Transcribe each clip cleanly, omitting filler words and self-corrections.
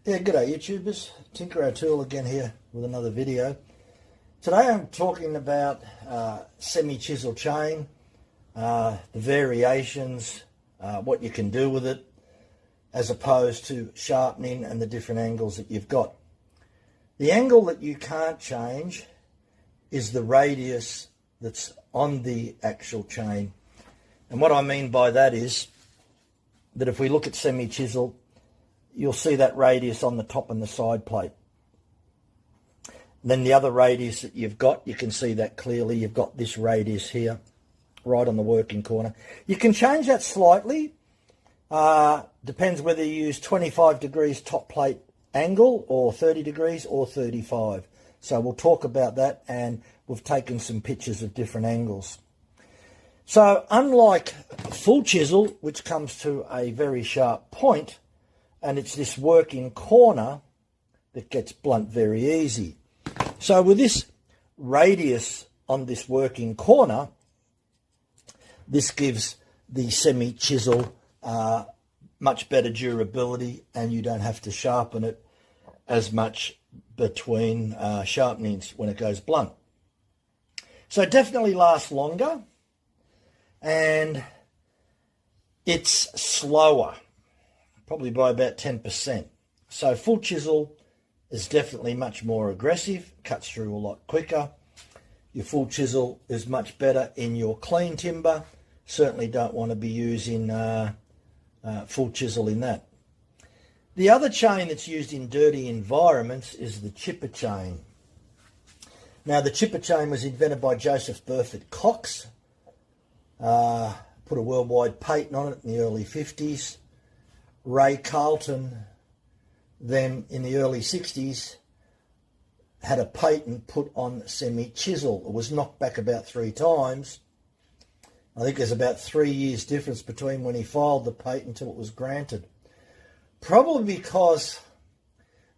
Yeah, g'day YouTubers. Tinker O'Toole again here with another video. Today I'm talking about semi-chisel chain, the variations, what you can do with it, as opposed to sharpening and the different angles that you've got. The angle that you can't change is the radius that's on the actual chain. And what I mean by that is that if we look at semi-chisel, you'll see that radius on the top and the side plate. Then the other radius that you've got, you can see that clearly. You've got this radius here, right on the working corner. You can change that slightly. Depends whether you use 25 degrees top plate angle or 30 degrees or 35. So we'll talk about that, and we've taken some pictures of different angles. So unlike full chisel, which comes to a very sharp point, and it's this working corner that gets blunt very easy. So with this radius on this working corner, this gives the semi-chisel much better durability, and you don't have to sharpen it as much between sharpenings when it goes blunt. So it definitely lasts longer, and it's slower, probably by about 10%. So full chisel is definitely much more aggressive, cuts through a lot quicker. Your full chisel is much better in your clean timber. Certainly don't want to be using full chisel in that. The other chain that's used in dirty environments is the chipper chain. Now the chipper chain was invented by Joseph Burford Cox. Put a worldwide patent on it in the early 50s. Ray Carlton, then in the early 60s, had a patent put on semi-chisel. It was knocked back about 3 times. I think there's about 3 years difference between when he filed the patent until it was granted. Probably because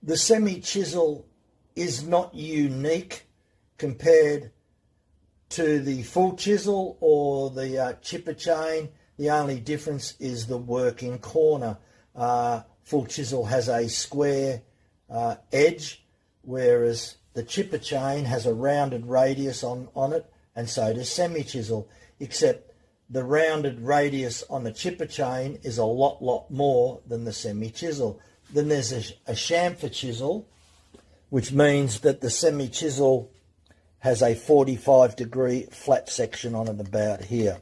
the semi-chisel is not unique compared to the full chisel or the chipper chain. The only difference is the working corner. Full chisel has a square edge, whereas the chipper chain has a rounded radius on it, and so does semi-chisel, except the rounded radius on the chipper chain is a lot more than the semi-chisel. Then there's a chamfer chisel, which means that the semi-chisel has a 45-degree flat section on it about here.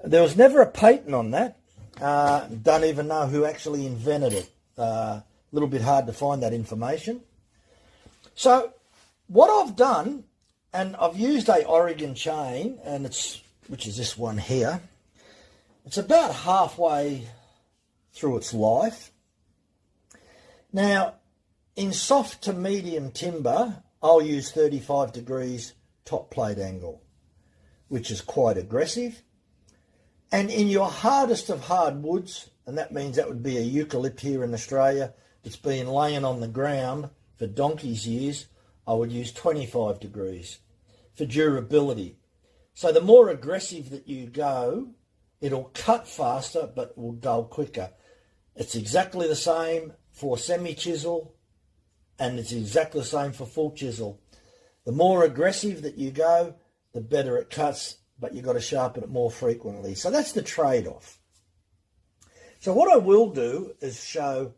There was never a patent on that. Don't even know who actually invented it. A little bit hard to find that information. So what I've done, and I've used a Oregon chain, and which is this one here. It's about halfway through its life. Now, in soft to medium timber, I'll use 35 degrees top plate angle, which is quite aggressive. And in your hardest of hardwoods, and that means that would be a eucalypt here in Australia, that's been laying on the ground for donkey's years, I would use 25 degrees for durability. So the more aggressive that you go, it'll cut faster, but it will dull quicker. It's exactly the same for semi-chisel, and it's exactly the same for full chisel. The more aggressive that you go, the better it cuts, but you've got to sharpen it more frequently. So that's the trade-off. So what I will do is show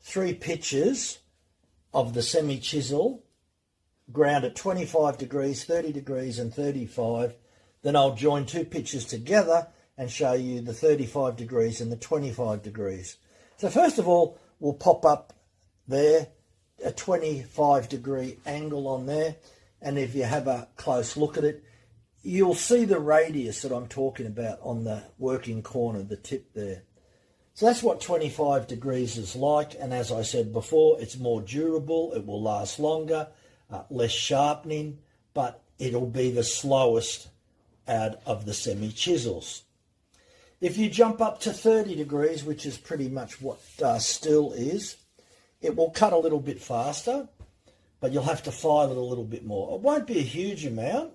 3 pictures of the semi-chisel ground at 25 degrees, 30 degrees and 35. Then I'll join 2 pictures together and show you the 35 degrees and the 25 degrees. So first of all, we'll pop up there a 25 degree angle on there. And if you have a close look at it, you'll see the radius that I'm talking about on the working corner, the tip there. So that's what 25 degrees is like. And as I said before, it's more durable. It will last longer, less sharpening, but it'll be the slowest out of the semi-chisels. If you jump up to 30 degrees, which is pretty much what still is, it will cut a little bit faster, but you'll have to file it a little bit more. It won't be a huge amount,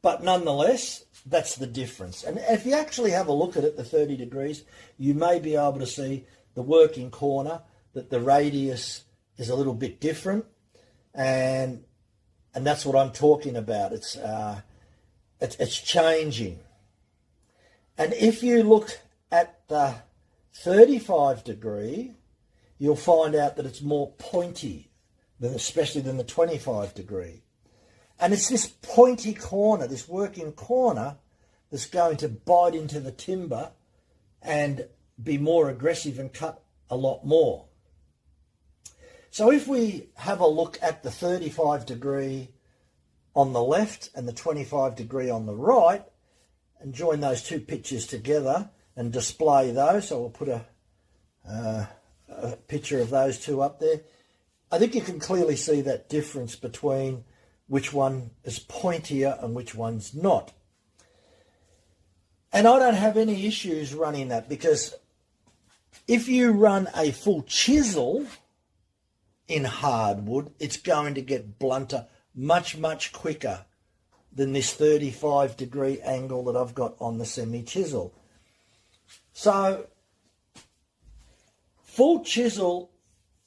but nonetheless, that's the difference. And if you actually have a look at it, the 30 degrees, you may be able to see the working corner that the radius is a little bit different, and that's what I'm talking about. It's changing. And if you look at the 35 degree, you'll find out that it's more pointy especially than the 25 degree. And it's this pointy corner, this working corner, that's going to bite into the timber and be more aggressive and cut a lot more. So if we have a look at the 35 degree on the left and the 25 degree on the right, and join those two pictures together and display those, so we'll put a picture of those two up there, I think you can clearly see that difference between which one is pointier and which one's not. And I don't have any issues running that, because if you run a full chisel in hardwood, it's going to get blunter much, much quicker than this 35 degree angle that I've got on the semi-chisel. So full chisel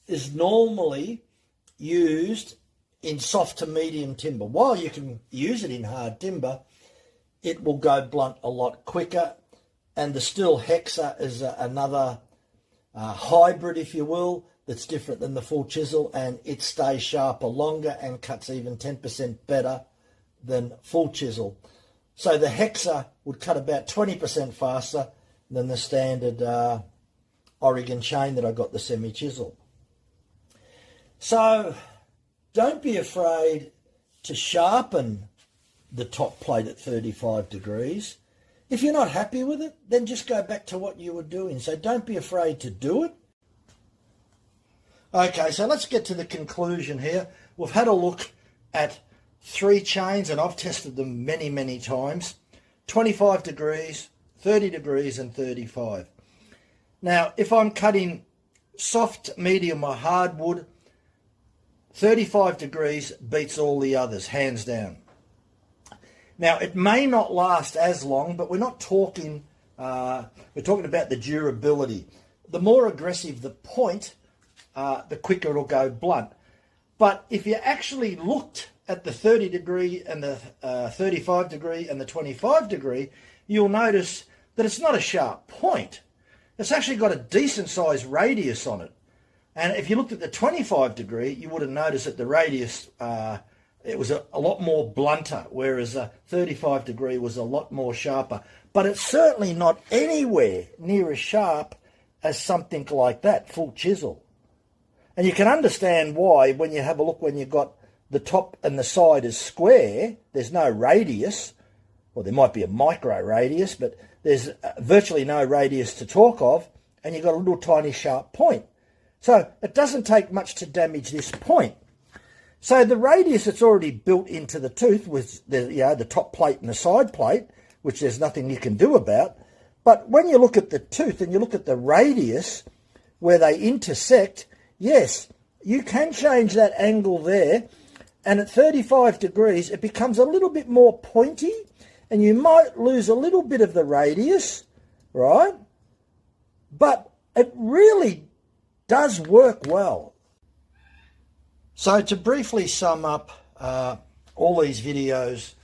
is normally used in soft to medium timber. While you can use it in hard timber, it will go blunt a lot quicker. And the Stihl Hexa is another hybrid, if you will, that's different than the full chisel, and it stays sharper longer and cuts even 10% better than full chisel. So the Hexa would cut about 20% faster than the standard Oregon chain that I got the semi-chisel. So don't be afraid to sharpen the top plate at 35 degrees. If you're not happy with it, then just go back to what you were doing. So don't be afraid to do it. Okay, so let's get to the conclusion here. We've had a look at 3 chains, and I've tested them many, many times. 25 degrees, 30 degrees, and 35. Now, if I'm cutting soft, medium, or hardwood, 35 degrees beats all the others, hands down. Now, it may not last as long, but we're not talking, we're talking about the durability. The more aggressive the point, the quicker it'll go blunt. But if you actually looked at the 30 degree and the 35 degree and the 25 degree, you'll notice that it's not a sharp point. It's actually got a decent sized radius on it. And if you looked at the 25 degree, you would have noticed that the radius, it was a lot more blunter, whereas a 35 degree was a lot more sharper. But it's certainly not anywhere near as sharp as something like that, full chisel. And you can understand why when you have a look, when you've got the top and the side is square, there's no radius. Well, there might be a micro radius, but there's virtually no radius to talk of, and you've got a little tiny sharp point. So it doesn't take much to damage this point. So the radius that's already built into the tooth with the top plate and the side plate, which there's nothing you can do about. But when you look at the tooth and you look at the radius where they intersect, yes, you can change that angle there. And at 35 degrees, it becomes a little bit more pointy, and you might lose a little bit of the radius, right? But it really does work well. So to briefly sum up, all these videos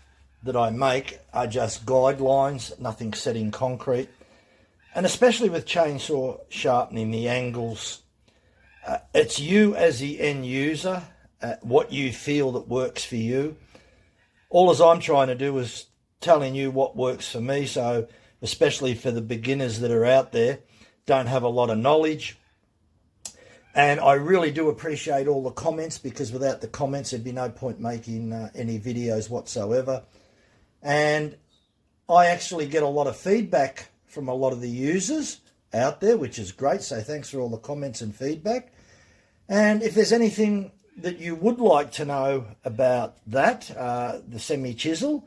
that I make are just guidelines, nothing set in concrete. And especially with chainsaw sharpening, the angles, it's you as the end user, what you feel that works for you. All as I'm trying to do is telling you what works for me. So especially for the beginners that are out there, don't have a lot of knowledge. And I really do appreciate all the comments, because without the comments, there'd be no point making any videos whatsoever. And I actually get a lot of feedback from a lot of the users out there, which is great. So thanks for all the comments and feedback. And if there's anything that you would like to know about that, the semi-chisel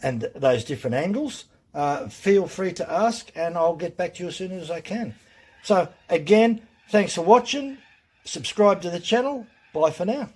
and those different angles, feel free to ask, and I'll get back to you as soon as I can. So again, thanks for watching. Subscribe to the channel. Bye for now.